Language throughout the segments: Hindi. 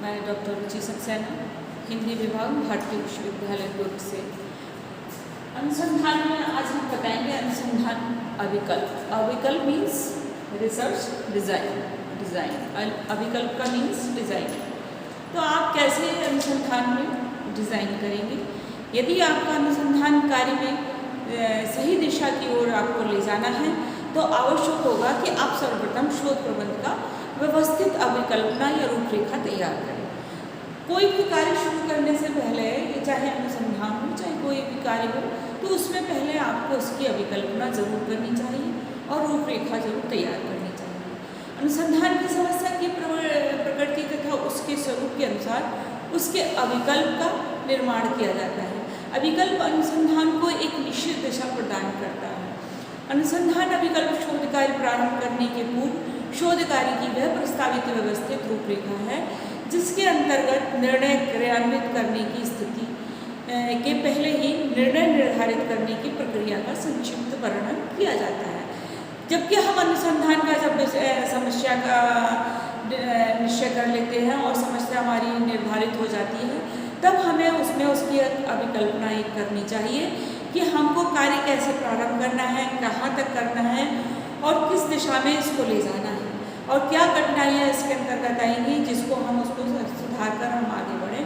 मैं डॉक्टर रुचि सक्सेना, हिंदी विभाग, भारतीय विश्वविद्यालय दुर्ग से। अनुसंधान में आज हम बताएंगे अनुसंधान अविकल्प। अविकल्प मीन्स रिसर्च डिज़ाइन अविकल्प का मीन्स डिज़ाइन। तो आप कैसे अनुसंधान में डिज़ाइन करेंगे? यदि आपका अनुसंधान कार्य में सही दिशा की ओर आपको ले जाना है तो आवश्यक होगा कि आप सर्वप्रथम शोध प्रबंध का व्यवस्थित अभिकल्पना या रूपरेखा तैयार करें। कोई भी कार्य शुरू करने से पहले, चाहे अनुसंधान हो चाहे कोई भी कार्य हो, तो उसमें पहले आपको उसकी अभिकल्पना जरूर करनी चाहिए और रूपरेखा जरूर तैयार करनी चाहिए। अनुसंधान की समस्या की प्रकृति तथा उसके स्वरूप के अनुसार उसके अभिकल्प का निर्माण किया जाता है। अभिकल्प अनुसंधान को एक निश्चित दिशा प्रदान करता है। अनुसंधान अभिकल्प शोध कार्य प्रारंभ करने के पूर्व शोध कार्य की वह प्रस्तावित व्यवस्थित रूपरेखा है जिसके अंतर्गत निर्णय क्रियान्वित करने की स्थिति के पहले ही निर्णय निर्धारित करने की प्रक्रिया का संक्षिप्त वर्णन किया जाता है। जबकि हम अनुसंधान का जब समस्या का निश्चय कर लेते हैं और समस्या हमारी निर्धारित हो जाती है, तब हमें उसमें उसकी अभिकल्पना एक करनी चाहिए कि हमको कार्य कैसे प्रारंभ करना है, कहाँ तक करना है और किस दिशा में इसको ले जाना है और क्या कठिनाइयाँ इसके अंतर्गत आएंगी जिसको हम उसको सुधार कर हम आगे बढ़ें।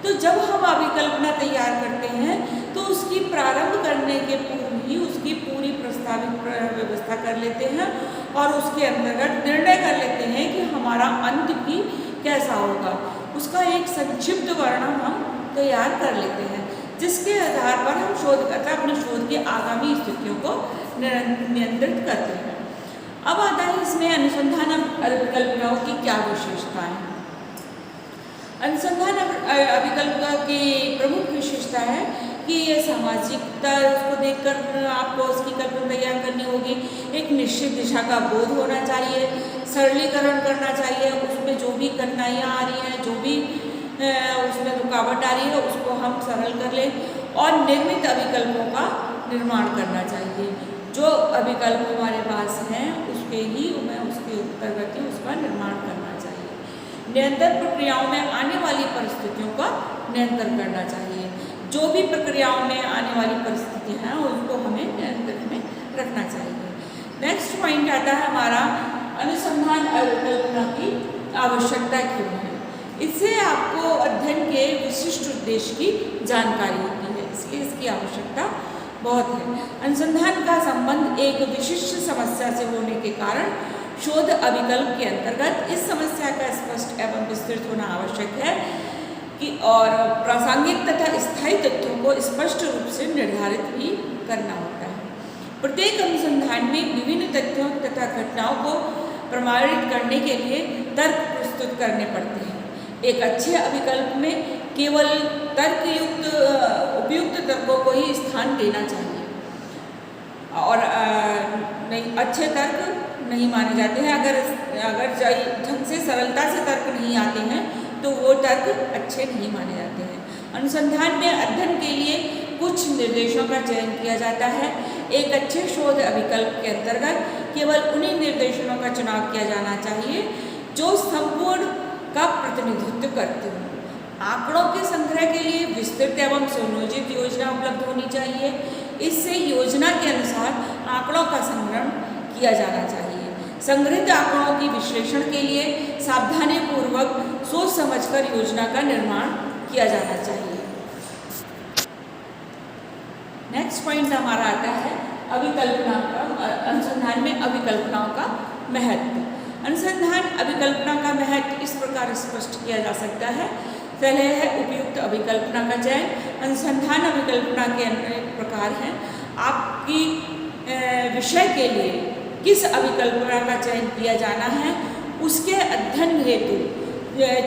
तो जब हम अभिकल्पना तैयार करते हैं तो उसकी प्रारंभ करने के पूर्व ही उसकी पूरी प्रस्तावित व्यवस्था कर लेते हैं और उसके अंतर्गत निर्णय कर लेते हैं कि हमारा अंत भी कैसा होगा। उसका एक संक्षिप्त वर्णन हम तैयार कर लेते हैं जिसके आधार पर हम शोधकर्ता अपने शोध की आगामी स्थितियों को नियंत्रित करते हैं। अब आता है इसमें अनुसंधान अभिकल्पनाओं की क्या विशेषताएं हैं। अनुसंधान अभिकल्पना की प्रमुख विशेषता है कि ये सामाजिकता, उसको देखकर आपको उसकी कल्पना तैयार करनी होगी। एक निश्चित दिशा का बोध होना चाहिए, सरलीकरण करना चाहिए, उसमें जो भी कठिनाइयाँ आ रही हैं, जो भी उसमें रुकावट आ रही है उसको हम सरल कर लें और निर्मित अभिकल्पों का निर्माण करना चाहिए। जो अभिकल्प हमारे पास हैं उसके ही हमें उसके अंतर्गत ही उसका निर्माण करना चाहिए। नियंत्रण प्रक्रियाओं में आने वाली परिस्थितियों का नियंत्रण करना चाहिए। जो भी प्रक्रियाओं में आने वाली परिस्थितियाँ हैं उसको हमें नियंत्रण में रखना चाहिए। नेक्स्ट पॉइंट आता है हमारा अनुसंधान अभिकल्पना की आवश्यकता क्यों है। इससे आपको अध्ययन के विशिष्ट उद्देश्य की जानकारी होती है, इसलिए इसकी आवश्यकता बहुत है। अनुसंधान का संबंध एक विशिष्ट समस्या से होने के कारण शोध अभिकल्प के अंतर्गत इस समस्या का स्पष्ट एवं विस्तृत होना आवश्यक है कि और प्रासंगिक तथा स्थायी तथ्यों को स्पष्ट रूप से निर्धारित भी करना होता है। प्रत्येक अनुसंधान में विभिन्न तथ्यों तथा घटनाओं को प्रमाणित करने के लिए तर्क प्रस्तुत करने पड़ते हैं। एक अच्छे अभिकल्प में केवल तर्कयुक्त उपयुक्त तर्कों को ही स्थान देना चाहिए और नहीं अच्छे तर्क नहीं माने जाते हैं। अगर ढंग से सरलता से तर्क नहीं आते हैं तो वो तर्क अच्छे नहीं माने जाते हैं। अनुसंधान में अध्ययन के लिए कुछ निर्देशों का चयन किया जाता है। एक अच्छे शोध अभिकल्प के अंतर्गत केवल उन्हीं निर्देशों का चुनाव किया जाना चाहिए जो संपूर्ण का प्रतिनिधित्व करते हैं। आंकड़ों के संग्रह के लिए विस्तृत एवं सुनियोजित योजना उपलब्ध होनी चाहिए। इससे योजना के अनुसार आंकड़ों का संग्रहण किया जाना चाहिए। संग्रहित आंकड़ों की विश्लेषण के लिए सावधानीपूर्वक सोच समझकर योजना का निर्माण किया जाना चाहिए। नेक्स्ट पॉइंट हमारा आता है अभिकल्पना का, अनुसंधान में अभिकल्पनाओं का महत्व। अनुसंधान अभिकल्पना का महत्व इस प्रकार स्पष्ट किया जा सकता है। पहले है उपयुक्त अभिकल्पना का चयन। अनुसंधान अभिकल्पना के अनेक प्रकार हैं। आपकी विषय के लिए किस अभिकल्पना का चयन किया जाना है उसके अध्ययन हेतु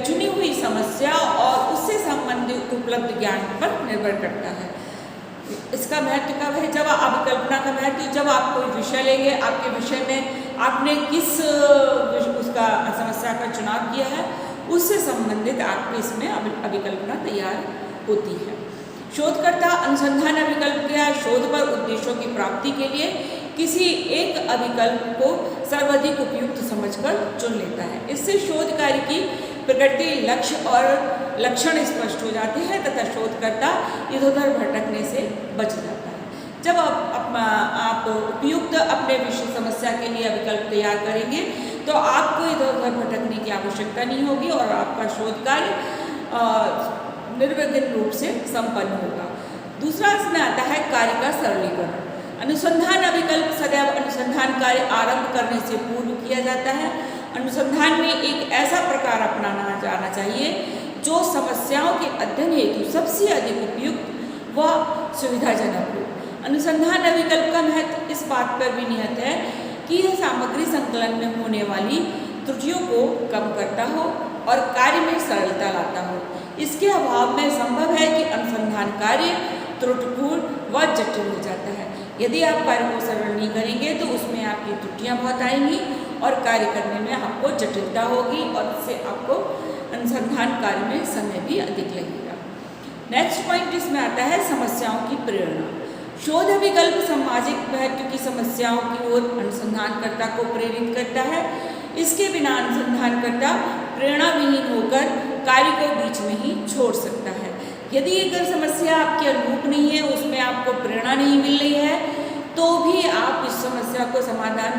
चुनी हुई समस्या और उससे संबंधित उपलब्ध ज्ञान पर निर्भर करता है। इसका महत्व कब है? जब अभिकल्पना का महत्व, जब आप कोई विषय लेंगे, आपके विषय में आपने किस उसका समस्या का चुनाव किया है उससे संबंधित आपकी इसमें अभिकल्पना तैयार होती है। शोधकर्ता अनुसंधान अभिकल्प या शोध पर उद्देश्यों की प्राप्ति के लिए किसी एक अभिकल्प को सर्वाधिक उपयुक्त समझकर चुन लेता है। इससे शोध कार्य की प्रकृति, लक्ष्य और लक्षण स्पष्ट हो जाते हैं तथा शोधकर्ता इधर उधर भटकने से बच जाता है। जब आप उपयुक्त अपने विषय समस्या के लिए विकल्प तैयार करेंगे तो आपको इधर उधर भटकने की आवश्यकता नहीं होगी और आपका शोध कार्य निर्विघ्न रूप से संपन्न होगा। दूसरा इसमें आता है कार्य का सरलीकरण। अनुसंधान अभिकल्प सदैव अनुसंधान कार्य आरंभ करने से पूर्व किया जाता है। अनुसंधान में एक ऐसा प्रकार अपनाना जाना चाहिए जो समस्याओं के अध्ययन हेतु सबसे अधिक उपयुक्त व सुविधाजनक हो। अनुसंधान अभिकल्प का महत्व इस बात पर भी निहित है कि यह सामग्री संकलन में होने वाली त्रुटियों को कम करता हो और कार्य में सरलता लाता हो। इसके अभाव में संभव है कि अनुसंधान कार्य त्रुटिपूर्ण व जटिल हो जाता है। यदि आप कार्य को सरल नहीं करेंगे तो उसमें आपकी त्रुटियां बहुत आएंगी और कार्य करने में आपको जटिलता होगी और इससे आपको अनुसंधान कार्य में समय भी अधिक लगेगा। नेक्स्ट पॉइंट इसमें आता है समस्याओं की प्रेरणा। शोध अभिकल्प सामाजिक महत्व की समस्याओं की ओर अनुसंधानकर्ता को प्रेरित करता है। इसके बिना अनुसंधानकर्ता प्रेरणा विहीन होकर कार्य को बीच में ही छोड़ सकता है। यदि अगर समस्या आपके अनुरूप नहीं है, उसमें आपको प्रेरणा नहीं मिल रही है, तो भी आप इस समस्या को समाधान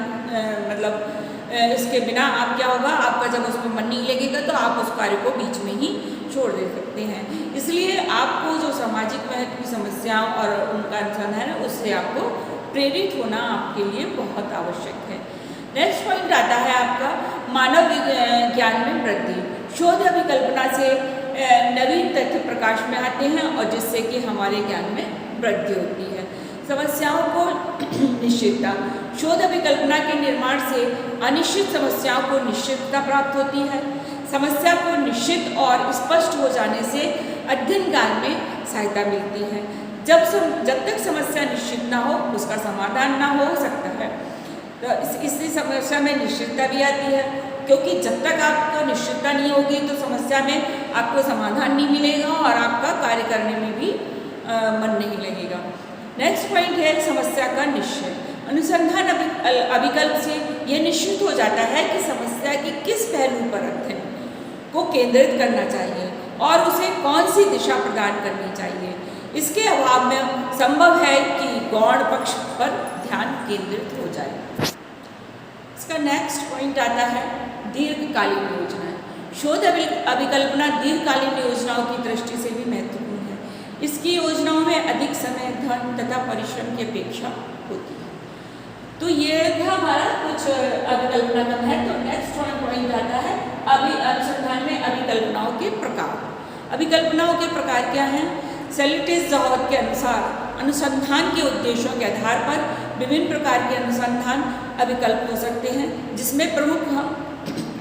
इसके बिना आप क्या होगा, आपका जब उसमें मन नहीं लगेगा तो आप उस कार्य को बीच में ही छोड़ दे सकते हैं। इसलिए आपको जो सामाजिक महत्व की समस्याओं और उनका अनुसंधान है उससे आपको प्रेरित होना आपके लिए बहुत आवश्यक है। नेक्स्ट पॉइंट आता है आपका मानव ज्ञान में वृद्धि। शोध अभिकल्पना से नवीन तथ्य प्रकाश में आते हैं और जिससे कि हमारे ज्ञान में वृद्धि होती है। समस्याओं को निश्चितता। शोध अभिकल्पना के निर्माण से अनिश्चित समस्याओं को निश्चितता प्राप्त होती है। समस्या को निश्चित और स्पष्ट हो जाने से अध्ययन कार्य में सहायता मिलती है। जब तक समस्या निश्चित ना हो उसका समाधान ना हो सकता है, तो इसी समस्या में निश्चितता भी आती है, क्योंकि जब तक आपको निश्चितता नहीं होगी तो समस्या में आपको समाधान नहीं मिलेगा और आपका कार्य करने में भी मन नहीं लगेगा। नेक्स्ट पॉइंट है समस्या का निश्चय। अनुसंधान अभिकल्प से यह निश्चित हो जाता है कि समस्या के किस पहलू पर अध्ययन को केंद्रित करना चाहिए और उसे कौन सी दिशा प्रदान करनी चाहिए। इसके अभाव में संभव है कि गौण पक्ष पर ध्यान केंद्रित हो जाए। इसका नेक्स्ट पॉइंट आता है दीर्घकालीन योजनाएं। शोध अभिकल्पना दीर्घकालीन योजनाओं की दृष्टि से भी महत्वपूर्ण है। इसकी योजनाओं में अधिक समय, धन तथा परिश्रम की अपेक्षा होती है। तो ये था हमारा कुछ अभिकल्पना का महत्व। तो नेक्स्ट पॉइंट आता है अनुसंधान में अभिकल्पनाओं के प्रकार। अभिकल्पनाओं के प्रकार क्या हैं? सेलिटिस जहौत के अनुसार अनुसंधान के उद्देश्यों के आधार पर विभिन्न प्रकार के अनुसंधान अभिकल्प हो सकते हैं, जिसमें प्रमुख हम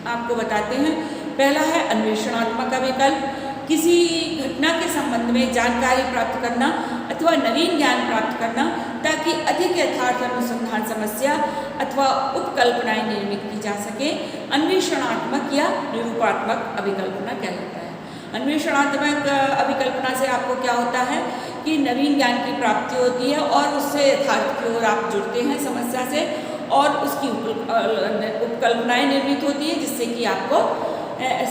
आपको बताते हैं। पहला है अन्वेषणात्मक अभिकल्प। किसी घटना के संबंध में जानकारी प्राप्त करना अथवा नवीन ज्ञान प्राप्त करना ताकि अधिक यथार्थ अनुसंधान समस्या अथवा उपकल्पनाएं निर्मित की जा सके, अन्वेषणात्मक या निरूपणात्मक अभिकल्पना कहलाता है। अन्वेषणात्मक अभिकल्पना से आपको क्या होता है कि नवीन ज्ञान की प्राप्ति होती है और उससे यथार्थ की ओर आप जुड़ते हैं समस्या से और उसकी उपकल्पनाएं निर्मित होती है, जिससे कि आपको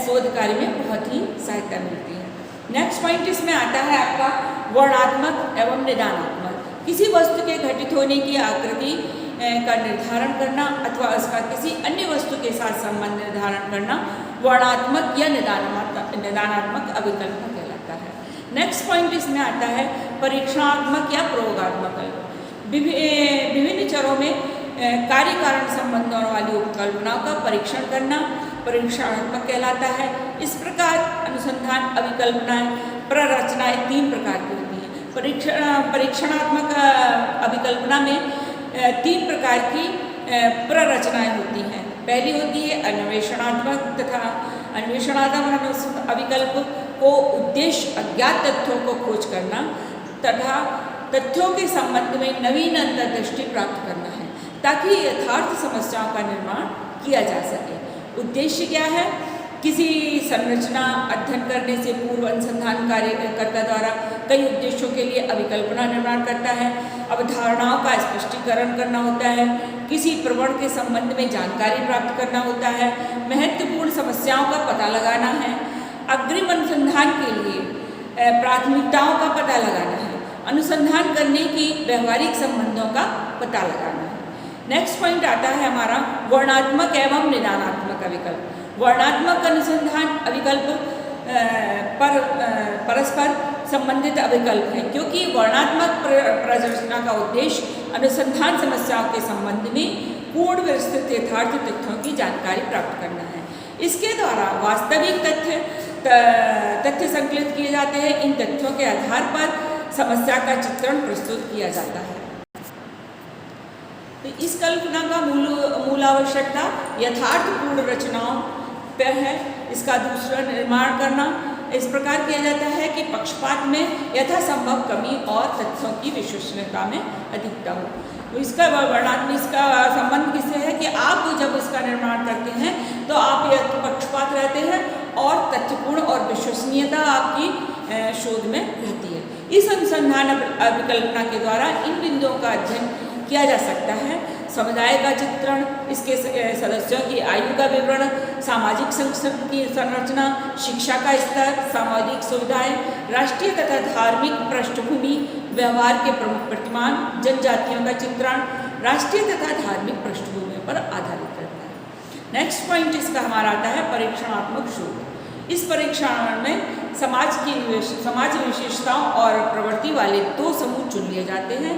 शोध कार्य में बहुत ही सहायता मिलती है। नेक्स्ट पॉइंट इसमें आता है आपका वर्णनात्मक एवं निदानात्मक। किसी वस्तु के घटित होने की आकृति का निर्धारण करना अथवा उसका किसी अन्य वस्तु के साथ संबंध निर्धारण करना वर्णनात्मक या निदानात्मक अभिकल्पना कहलाता है। नेक्स्ट पॉइंट इसमें आता है परीक्षणात्मक या प्रयोगात्मक। विभिन्न चरों में कार्य कारण संबंधों वाली उपकल्पनाओं का परीक्षण करना परीक्षणात्मक कहलाता है। इस प्रकार अनुसंधान अभिकल्पनाएं प्ररचनाएं तीन प्रकार की होती हैं। परीक्षणात्मक अभिकल्पना में तीन प्रकार की प्ररचनाएं होती हैं। पहली होती है अन्वेषणात्मक तथा अन्वेषणात्मक अभिकल्प को उद्देश्य अज्ञात तथ्यों को खोज करना तथा तथ्यों के संबंध में नवीन अंतर्दृष्टि प्राप्त करना है ताकि यथार्थ समस्याओं का निर्माण किया जा सके। उद्देश्य क्या है? किसी संरचना अध्ययन करने से पूर्व अनुसंधान कार्यकर्ता द्वारा कई उद्देश्यों के लिए अभिकल्पना निर्माण करता है। अवधारणाओं का स्पष्टीकरण करना होता है किसी प्रवण के संबंध में जानकारी प्राप्त करना होता है, महत्वपूर्ण समस्याओं का पता लगाना है, अग्रिम अनुसंधान के लिए प्राथमिकताओं का पता लगाना है, अनुसंधान करने की व्यवहारिक संबंधों का पता लगाना है। नेक्स्ट पॉइंट आता है हमारा वर्णनात्मक एवं निदानात्मक अविकल्प। वर्णनात्मक अनुसंधान अविकल्प परस्पर संबंधित अविकल्प है, क्योंकि वर्णनात्मक प्रदर्शना का उद्देश्य अनुसंधान समस्याओं के संबंध में पूर्ण व्यवस्थित यथार्थ तथ्यों की जानकारी प्राप्त करना है। इसके द्वारा वास्तविक तथ्य संकलित किए जाते हैं। इन तथ्यों के आधार पर समस्या का चित्रण प्रस्तुत किया जाता है। तो इस कल्पना का मूल आवश्यकता यथार्थपूर्ण रचनाओं पर है। इसका दूसरा निर्माण करना इस प्रकार किया जाता है कि पक्षपात में यथासंभव कमी और तथ्यों की विश्वसनीयता में अधिकता हो। तो इसका वर्णनात्मक इसका संबंध किससे है कि आप जब इसका निर्माण करते हैं तो आप पक्षपात रहते हैं और तथ्यपूर्ण और विश्वसनीयता आपकी शोध में रहती है। इस अनुसंधान अभिकल्पना के द्वारा इन बिंदुओं का अध्ययन किया जा सकता है। समुदाय का चित्रण, इसके सदस्यों की आयु का विवरण, सामाजिक संरचना, शिक्षा का स्तर, सामाजिक सुविधाएं, राष्ट्रीय तथा धार्मिक पृष्ठभूमि, व्यवहार के प्रमुख प्रतिमान, जनजातियों का चित्रण राष्ट्रीय तथा धार्मिक पृष्ठभूमि पर आधारित रहता है। नेक्स्ट पॉइंट इसका हमारा आता है परीक्षणात्मक शोध। इस परीक्षण में समाज विशेषताओं और प्रवृत्ति वाले 2 समूह चुन लिए जाते हैं।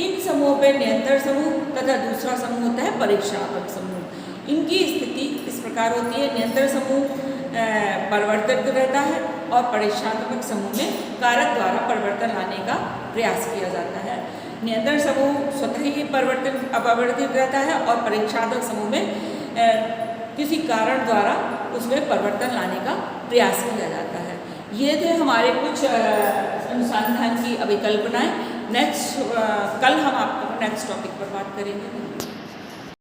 इन समूहों में नियंत्रण समूह तथा दूसरा समूह होता है परीक्षणात्मक समूह। इनकी स्थिति इस प्रकार होती है, नियंत्रण समूह परिवर्तित रहता है और परीक्षणात्मक समूह में कारक द्वारा परिवर्तन लाने का प्रयास किया जाता है। नियंत्रण समूह स्वतः ही अपरिवर्तित रहता है और परीक्षणात्मक समूह में किसी कारण द्वारा उसमें परिवर्तन लाने का प्रयास किया जाता है। ये थे हमारे कुछ अनुसंधान की अभिकल्पनाएं। कल हम आपको नेक्स्ट टॉपिक पर बात करेंगे।